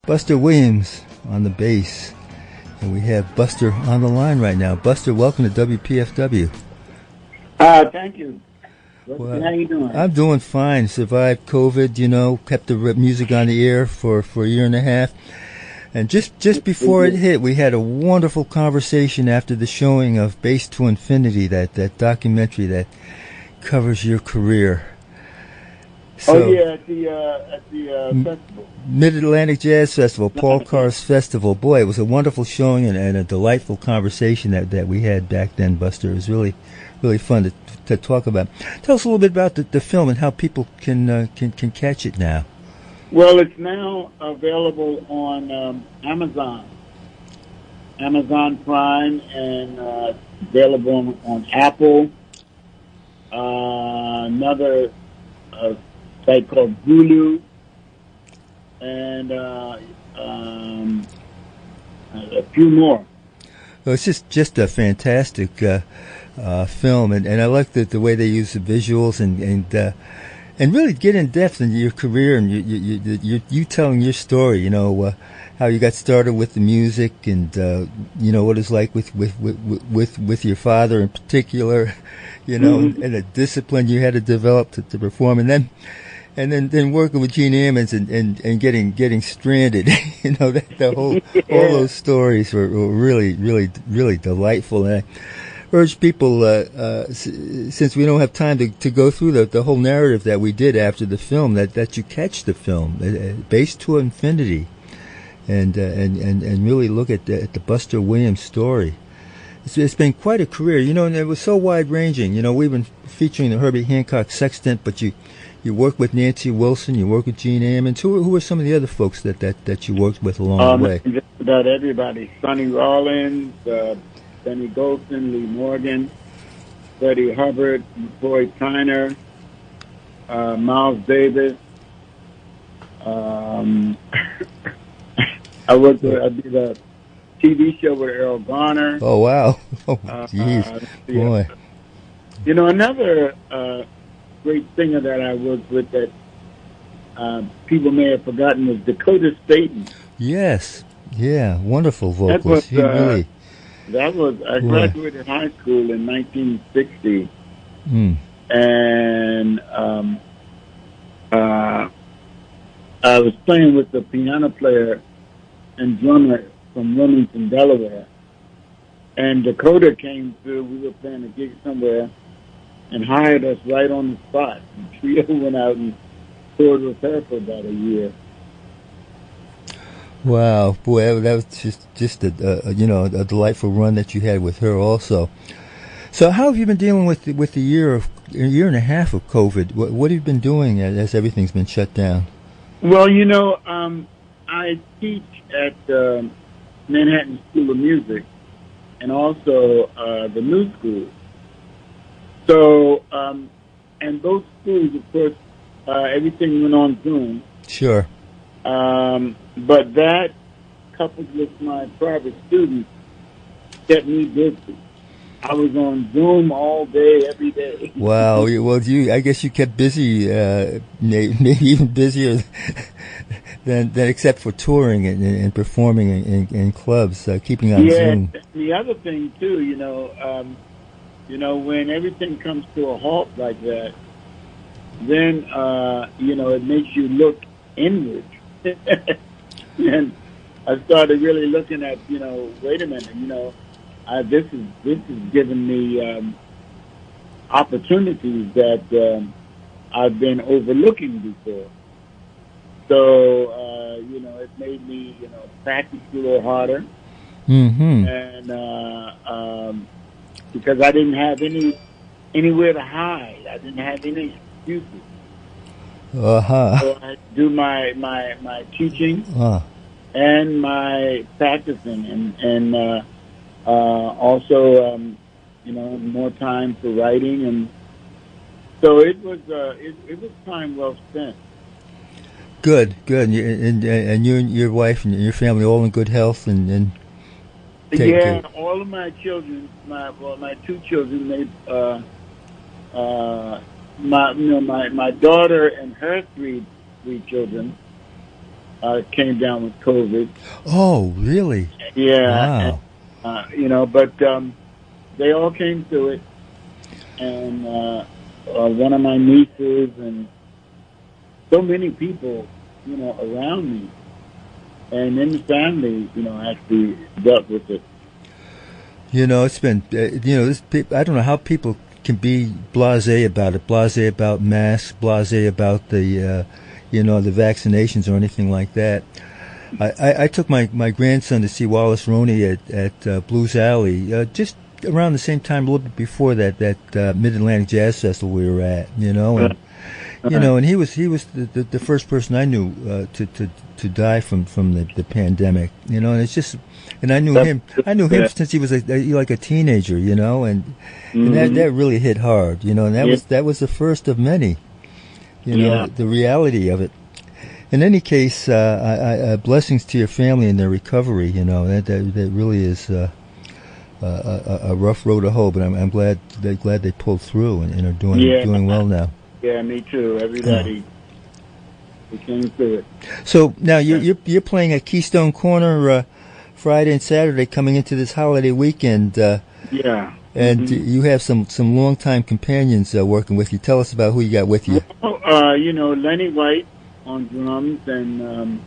Buster Williams on the bass. And we have Buster on the line right now. Buster, welcome to WPFW. Thank you. Well, how you doing? I'm doing fine. Survived COVID, kept the music on the air for a year and a half. And just before it hit, we had a wonderful conversation after the showing of Bass to Infinity, that documentary that covers your career. So, at the festival. Mid-Atlantic Jazz Festival, Paul Carr's Festival. Boy, it was a wonderful showing and a delightful conversation that we had back then, Buster. It was really, really fun to talk about. Tell us a little bit about the film and how people can catch it now. Well, it's now available on Amazon Prime, and available on Apple. Another site called Hulu, and a few more. Well, it's just a fantastic film, and I like the way they use the visuals and really get in depth in your career and you telling your story. How you got started with the music, and what it's like with your father in particular, and the discipline you had to develop to perform, and then working with Gene Ammons and getting stranded. All those stories were really, really, really delightful. And I urge people, since we don't have time to go through the whole narrative that we did after the film, that you catch the film, Bass to Infinity, and really look at the Buster Williams story. It's been quite a career, and it was so wide-ranging. We've been featuring the Herbie Hancock Sextet, but you worked with Nancy Wilson, you worked with Gene Ammons. Who were some of the other folks that you worked with along the way? Just about everybody. Sonny Rollins, Benny Golson, Lee Morgan, Freddie Hubbard, McCoy Tyner, Miles Davis. I did a TV show with Earl Garner. Oh, wow. Oh, jeez. Boy. Another great singer that I worked with that people may have forgotten was Dakota Staten. Yes. Yeah. Wonderful vocals. I graduated high school in 1960. And I was playing with the piano player and drummer from Wilmington, Delaware. And Dakota came through. We were playing a gig somewhere and hired us right on the spot. The trio went out and toured with her for about a year. Wow, boy, that was just a delightful run that you had with her also. So how have you been dealing with the year and a half of COVID? What have you been doing as everything's been shut down? Well, I teach at Manhattan School of Music and also the New School. So, and those schools, of course, everything went on Zoom. Sure. But that, coupled with my private students, kept me busy. I was on Zoom all day, every day. Wow. Well, I guess you kept busy, maybe even busier than except for touring and performing in clubs, keeping on Zoom. Yeah. The other thing too, when everything comes to a halt like that, then it makes you look inward. And I started really looking at, wait a minute, this is giving me opportunities that I've been overlooking before. So, it made me, practice a little harder. Mm-hmm. And because I didn't have anywhere to hide. I didn't have any excuses. Uh-huh. So I do my teaching and my practicing, and also more time for writing, and so it was time well spent. Good. And you and your wife and your family all in good health and all of my children, my two children, they my daughter and her three children came down with COVID. Oh, really? Yeah. Wow. And, but they all came through it. And one of my nieces and so many people, around me and in the family, actually dealt with it. It's been, I don't know how people can be blasé about it, blasé about masks, blasé about the vaccinations or anything like that. I took my grandson to see Wallace Roney at Blues Alley just around the same time, a little bit before that Mid-Atlantic Jazz Festival we were at, and and he was the first person I knew to die from the pandemic, and it's just, and I knew him since he was like a teenager, and that really hit hard, and that was the first of many, the reality of it. In any case, blessings to your family and their recovery. That really is a rough road to hoe, but I'm glad they pulled through and are doing well now. Yeah, me too. Everybody came through it. So now you're playing at Keystone Corner Friday and Saturday, coming into this holiday weekend. Yeah. And you have some longtime companions working with you. Tell us about who you got with you. Well, Lenny White on drums and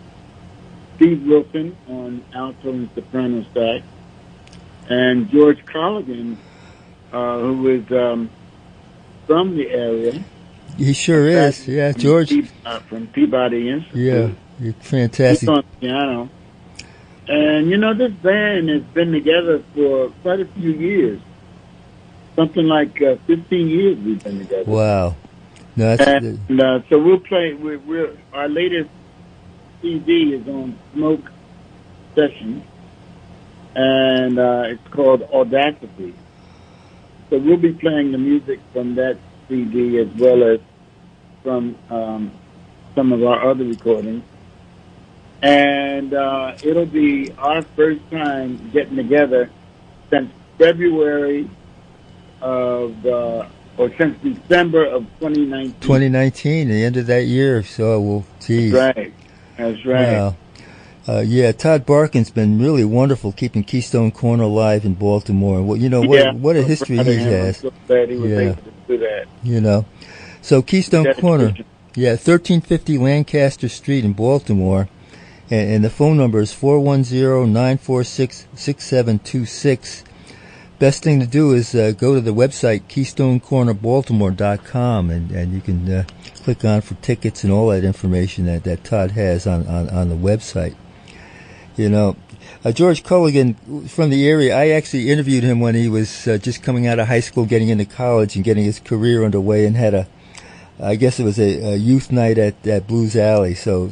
Steve Wilson on alto and soprano sax, and George Culligan, who is from the area. He sure is. Yeah, George. From Peabody Institute. Yeah, you're fantastic. He's on piano. And, this band has been together for quite a few years. Something like 15 years we've been together. Wow. No, so we'll play. Our latest CD is on Smoke Sessions, and it's called Audacity. So we'll be playing the music from that CD as well as from some of our other recordings. And it'll be our first time getting together since February since December of 2019. 2019, the end of that year. So, well, geez. That's right. Wow. Todd Barkin's been really wonderful keeping Keystone Corner alive in Baltimore. Well, what a history he has. I'm so glad he was able to do that. So Keystone Corner, 1350 Lancaster Street in Baltimore, and the phone number is 410-946-6726. Best thing to do is go to the website KeystoneCornerBaltimore.com, and you can click on for tickets and all that information that Todd has on the website. George Culligan from the area, I actually interviewed him when he was just coming out of high school, getting into college and getting his career underway, and had I guess it was a youth night at Blues Alley. So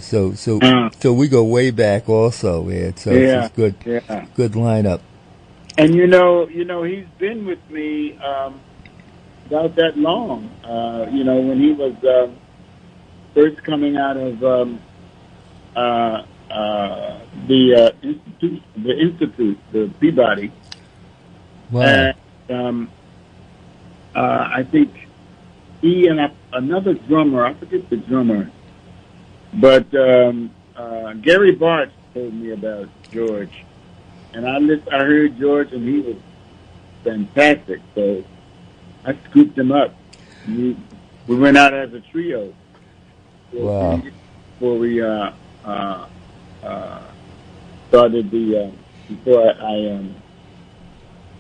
we go way back also. It's good lineup. And he's been with me about that long. When he was first coming out of the institute, the Peabody. Wow. And I think he and another drummer, I forget the drummer, but Gary Bartz told me about George. And I heard George, and he was fantastic. So I scooped him up. We went out as a trio. Wow. Before we started before I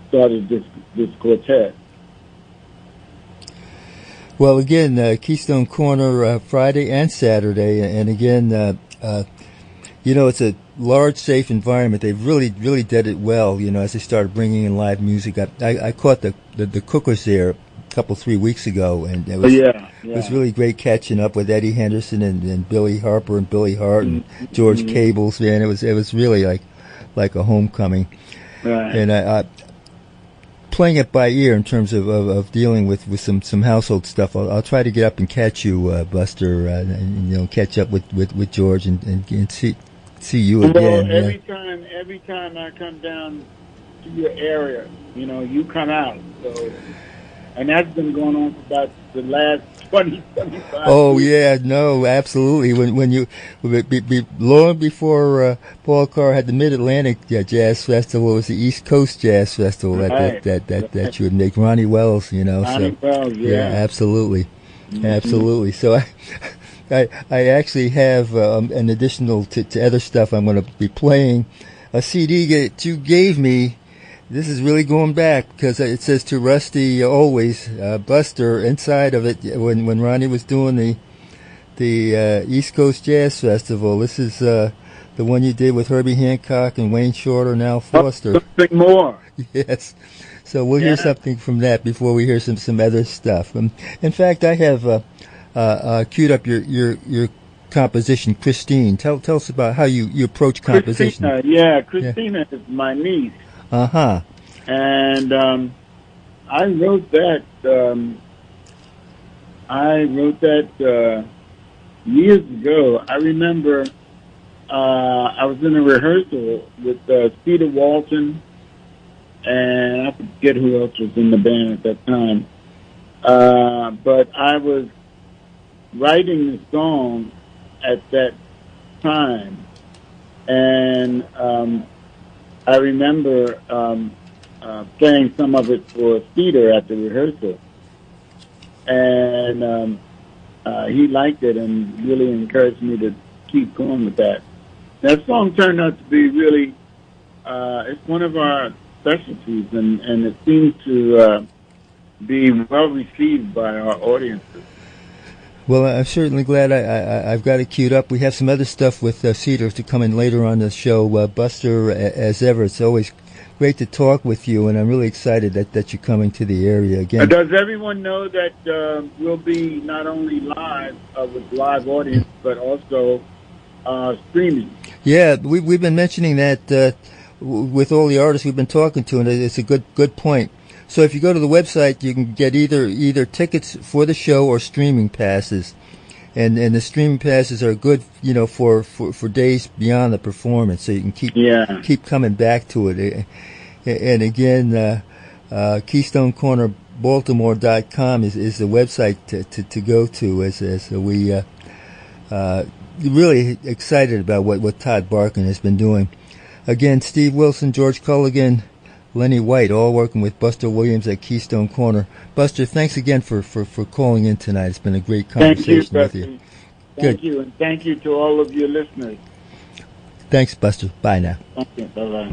started this quartet. Well, again, Keystone Corner Friday and Saturday, and again, it's a large, safe environment. They've really did it well, as they started bringing in live music. I caught the Cookers there a couple, 3 weeks ago, and it was it was really great catching up with Eddie Henderson and Billy Harper and Billy Hart and George Cables. Man, it was really like a homecoming. Right. And I playing it by ear in terms of dealing with some household stuff. I'll try to get up and catch you, Buster, and catch up with George and see you again. Well, every time I come down to your area, you come out. So And that's been going on for about the last 20, 25 Oh years. yeah, no, absolutely. When you long before Paul Carr had the Mid Atlantic Jazz Festival, it was the East Coast Jazz Festival Right. that you would make. Ronnie Wells, so Ronnie Wells, yeah, yeah. absolutely, Mm-hmm. absolutely. So I actually have an additional to other stuff I'm going to be playing a CD that you gave me. This is really going back because it says to Rusty always Buster inside of it when Ronnie was doing the East Coast Jazz Festival. This is the one you did with Herbie Hancock and Wayne Shorter and Al Oh, Foster. something more. Yes. So we'll hear Yeah. something from that before we hear some other stuff. In fact, I have queued up your composition, Christine. Tell us about how you approach composition. Christina, yeah. Yeah. Christina is my niece. Uh-huh. And I wrote that. Years ago. I remember I was in a rehearsal with Peter Walton, and I forget who else was in the band at that time. But I was writing the song at that time, and I remember playing some of it for Peter at the rehearsal, and he liked it and really encouraged me to keep going with that. That song turned out to be really, it's one of our specialties, and it seems to be well received by our audiences. Well, I'm certainly glad I've got it queued up. We have some other stuff with Cedar to come in later on the show. Buster, as ever, it's always great to talk with you, and I'm really excited that you're coming to the area again. Does everyone know that we'll be not only live with live audience, but also streaming? Yeah, we've been mentioning that with all the artists we've been talking to, and it's a good point. So if you go to the website, you can get either tickets for the show or streaming passes, and the streaming passes are good, for days beyond the performance, so you can keep coming back to it. And again, Keystone Corner Baltimore.com is the website to go to as we really excited about what Todd Barkin has been doing. Again, Steve Wilson, George Culligan, Lenny White, all working with Buster Williams at Keystone Corner. Buster, thanks again for calling in tonight. It's been a great conversation with you. Thank you, and thank you to all of your listeners. Thanks, Buster. Bye now. Thank you. Bye-bye.